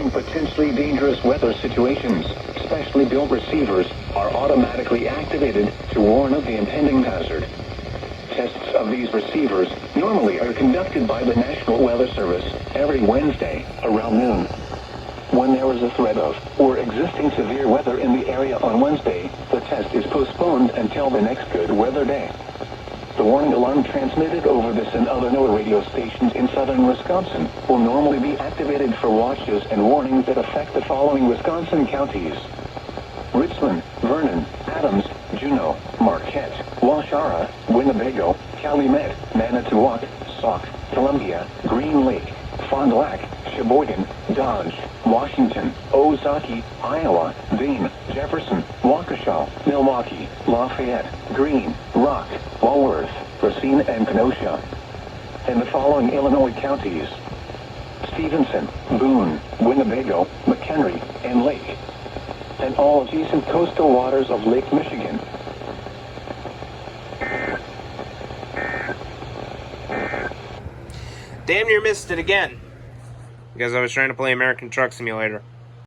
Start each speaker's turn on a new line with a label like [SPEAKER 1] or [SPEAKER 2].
[SPEAKER 1] during potentially dangerous weather situations, specially built receivers are automatically activated to warn of the impending hazard. Tests of these receivers normally are conducted by the National Weather Service every Wednesday around noon. When there is a threat of or existing severe weather in the area on Wednesday, the test is postponed until the next good weather day. The warning alarm transmitted over this and other NOAA radio stations in southern Wisconsin will normally be activated for watches and warnings that affect the following Wisconsin counties: Richland, Vernon, Adams, Juneau, Marquette, Waushara, Winnebago, Calumet, Manitowoc, Sauk, Columbia, Green Lake, Fond du Lac, Sheboygan, Dodge, Washington, Ozaukee, Iowa, Dane, Jefferson, Waukesha, Milwaukee, Lafayette, Greene, Rock, Walworth, Racine, and Kenosha. And the following Illinois counties: Stevenson, Boone, Winnebago, McHenry, and Lake, and all adjacent coastal waters of Lake Michigan.
[SPEAKER 2] Damn near missed it again. Because I was trying to play American Truck Simulator.